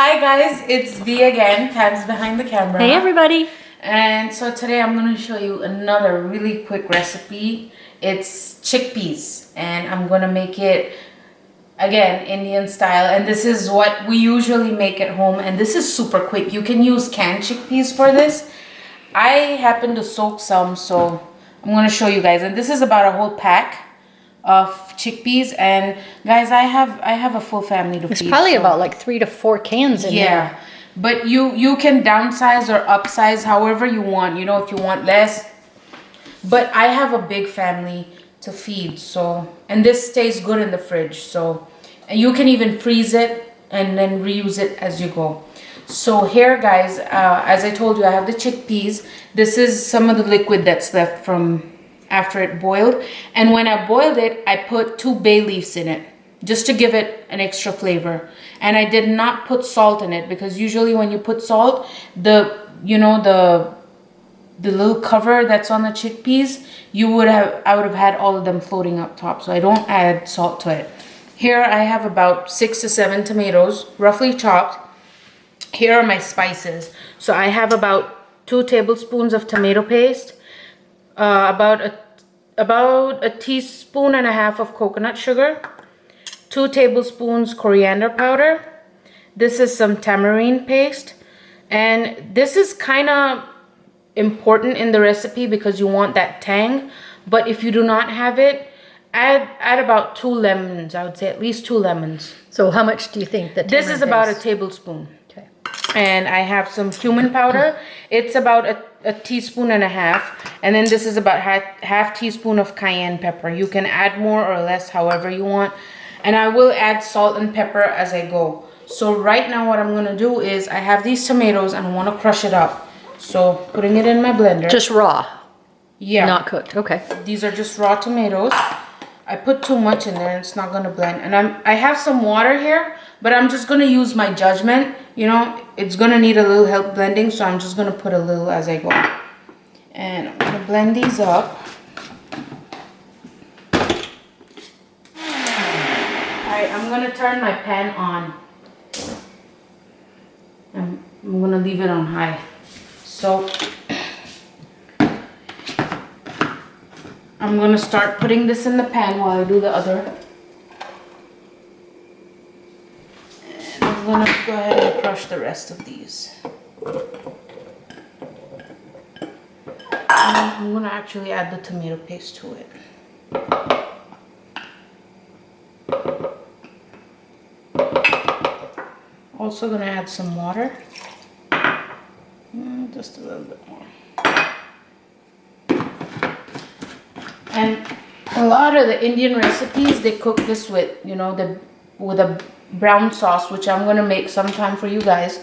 Hi guys, it's V again, Tabs behind the camera. Hey everybody! And so today I'm going to show you another really quick recipe. It's chickpeas and I'm going to make it again Indian style, and this is what we usually make at home, and this is super quick. You can use canned chickpeas for this. I happen to soak some, so I'm going to show you guys, and this is about a whole pack of chickpeas. And guys, I have a full family to feed. It's probably about like 3 to 4 cans in there. Yeah, but you can downsize or upsize however you want, you know, if you want less. But I have a big family to feed, so, and this stays good in the fridge, so, and you can even freeze it and then reuse it as you go. So here guys, as I told you, I have the chickpeas. This is some of the liquid that's left from after it boiled, and when I boiled it, I put 2 bay leaves in it just to give it an extra flavor. And I did not put salt in it because usually when you put salt, the little cover that's on the chickpeas, I would have had all of them floating up top, so I don't add salt to it. Here I have about 6 to 7 tomatoes, roughly chopped. Here are my spices. So I have about 2 tablespoons of tomato paste, about a teaspoon and a half of coconut sugar, 2 tablespoons coriander powder. This is some tamarind paste, and this is kind of important in the recipe because you want that tang. But if you do not have it, add about 2 lemons. I would say at least 2 lemons. So how much do you think that This is about a tablespoon. Okay. And I have some cumin powder. It's about a teaspoon and a half. And then this is about half teaspoon of cayenne pepper. You can add more or less however you want. And I will add salt and pepper as I go. So right now what I'm gonna do is I have these tomatoes and I want to crush it up. So putting it in my blender. Just raw? Yeah. Not cooked, okay. These are just raw tomatoes. I put too much in there and it's not gonna blend. And I have some water here, but I'm just gonna use my judgment. You know, it's gonna need a little help blending, so I'm just gonna put a little as I go. And I'm gonna blend these up. Alright, I'm gonna turn my pan on. I'm gonna leave it on high. So I'm gonna start putting this in the pan while I do the other. And I'm gonna go ahead and crush the rest of these. And I'm gonna actually add the tomato paste to it. Also gonna add some water. Just a little bit more. And a lot of the Indian recipes, they cook this with, you know, with a brown sauce, which I'm gonna make sometime for you guys.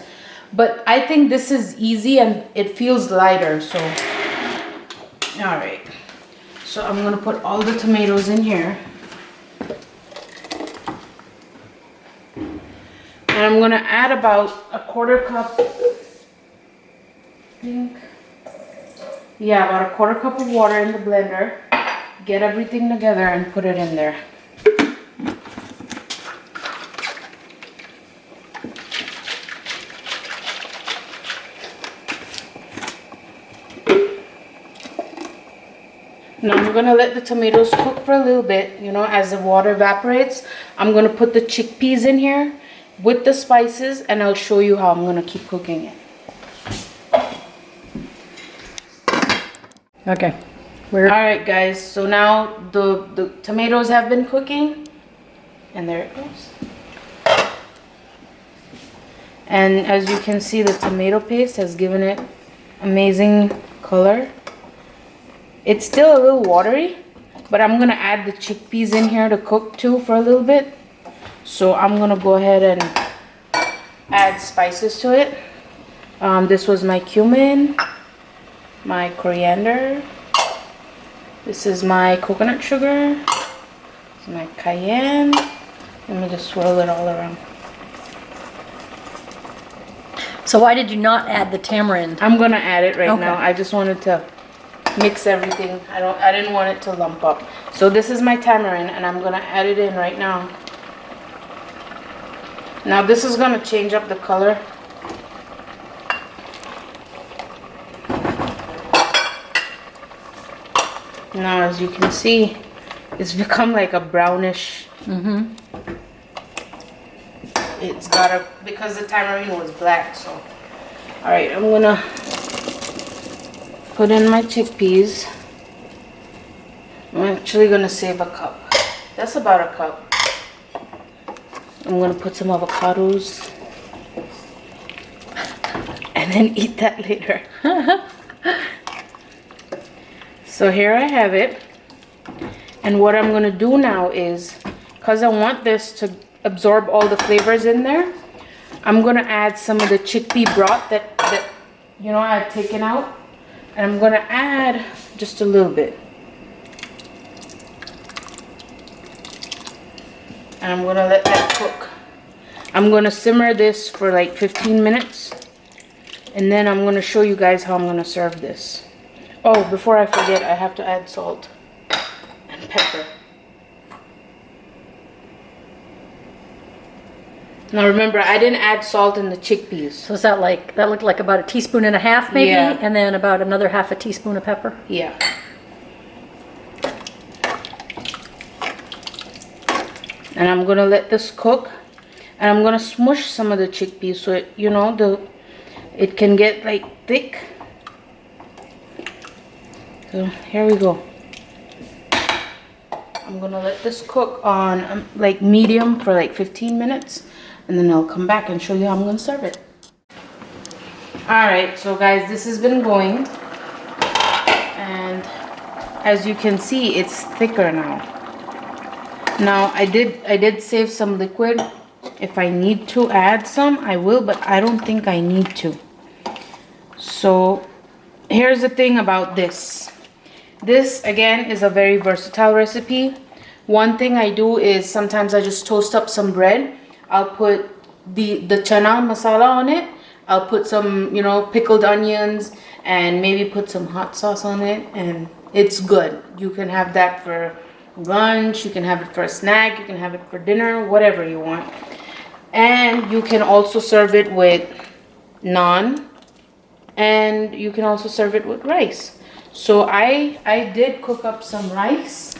But I think this is easy and it feels lighter, so. All right. So I'm gonna put all the tomatoes in here. And I'm gonna add about a 1/4 cup, I think. Yeah, about a 1/4 cup of water in the blender. Get everything together and put it in there. Now I'm gonna let the tomatoes cook for a little bit. You know, as the water evaporates, I'm gonna put the chickpeas in here with the spices, and I'll show you how I'm gonna keep cooking it. Okay. All right guys, so now the tomatoes have been cooking, and there it goes. And as you can see, the tomato paste has given it amazing color. It's still a little watery, but I'm gonna add the chickpeas in here to cook too for a little bit. So I'm gonna go ahead and add spices to it. This was my cumin, my coriander. This is my coconut sugar. This is my cayenne. Let me just swirl it all around. So why did you not add the tamarind? I'm gonna add it right Okay. now. I just wanted to mix everything. I didn't want it to lump up. So this is my tamarind, and I'm gonna add it in right now. Now this is gonna change up the color. Now as you can see, it's become like a brownish. It's got a, because the tamarind was black, so. All right, I'm gonna put in my chickpeas. I'm actually gonna save a cup. That's about a cup. I'm gonna put some avocados and then eat that later. So here I have it. And what I'm gonna do now is, because I want this to absorb all the flavors in there, I'm gonna add some of the chickpea broth that you know I had taken out. And I'm gonna add just a little bit. And I'm gonna let that cook. I'm gonna simmer this for like 15 minutes. And then I'm gonna show you guys how I'm gonna serve this. Oh, before I forget, I have to add salt and pepper. Now remember, I didn't add salt in the chickpeas. So is that like, that looked like about 1.5 teaspoons maybe? Yeah. And then about another 1/2 teaspoon of pepper? Yeah. And I'm gonna let this cook. And I'm gonna smush some of the chickpeas so it, you know, it can get like thick. So here we go. I'm gonna let this cook on like medium for like 15 minutes. And then I'll come back and show you how I'm gonna serve it. Alright, so guys, this has been going. And as you can see, it's thicker now. Now I did save some liquid. If I need to add some, I will, but I don't think I need to. So here's the thing about this. This again is a very versatile recipe. One thing I do is sometimes I just toast up some bread. I'll put the Chana Masala on it. I'll put some, you know, pickled onions and maybe put some hot sauce on it, and it's good. You can have that for lunch, you can have it for a snack, you can have it for dinner, whatever you want. And you can also serve it with naan, and you can also serve it with rice. So I did cook up some rice.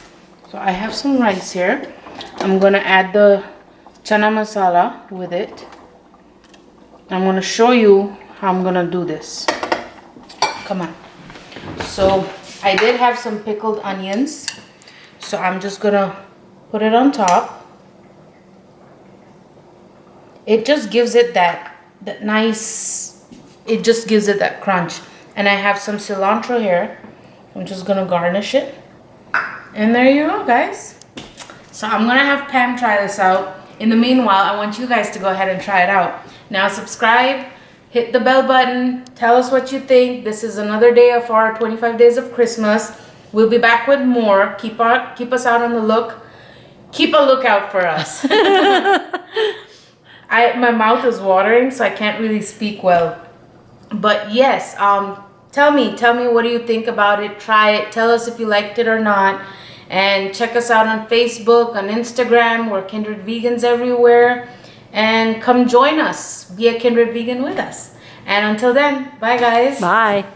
So I have some rice here. I'm gonna add the Chana Masala with it. I'm gonna show you how I'm gonna do this. Come on. So I did have some pickled onions. So I'm just gonna put it on top. It just gives it that nice, it just gives it that crunch. And I have some cilantro here. I'm just gonna garnish it. And there you go, guys. So I'm gonna have Pam try this out. In the meanwhile, I want you guys to go ahead and try it out. Now subscribe, hit the bell button, tell us what you think. This is another day of our 25 days of Christmas. We'll be back with more. Keep us out on the look. Keep a lookout for us. My mouth is watering, so I can't really speak well. But yes, tell me what do you think about it. Try it. Tell us if you liked it or not. And check us out on Facebook, on Instagram. We're Kindred Vegans everywhere. And come join us. Be a Kindred Vegan with us. And until then, bye guys. Bye.